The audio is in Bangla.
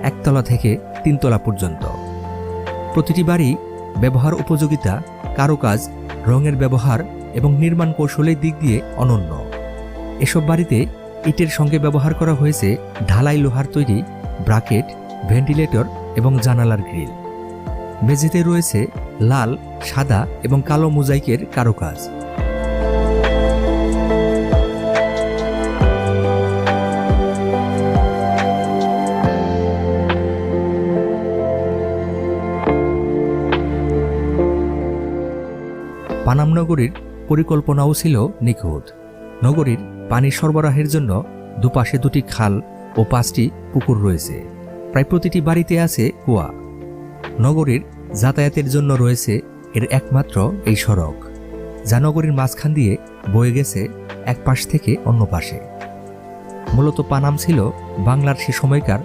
একতলা থেকে 3 তলা পর্যন্ত। প্রতিটি বাড়ি ব্যবহার উপযোগিতা, কারুকাজ, রঙের ব্যবহার এবং নির্মাণ কৌশলের দিক দিয়ে অনন্য। এসব বাড়িতে ইটের সঙ্গে ব্যবহার করা হয়েছে ঢালাই লোহার তৈরি ব্রাকেট, ভেন্টিলেটর এবং জানালার গ্রিল। মেঝেতে রয়েছে লাল, সাদা এবং কালো মোজাইকের কারুকাজ। পানাম নগরীর পরিকল্পনাও ছিল নিখুঁত। নগরীর পানি সরবরাহের জন্য দুপাশে 2টি খাল ও 5টি পুকুর রয়েছে। প্রায় প্রতিটি বাড়িতে আছে কুয়া। নগরীর যাতায়াতের জন্য রয়েছে এর একমাত্র এই সড়ক, যা নগরীর মাঝখান দিয়ে বয়ে গেছে এক পাশ থেকে অন্য পাশে। মূলত পানাম ছিল বাংলার সে সময়কার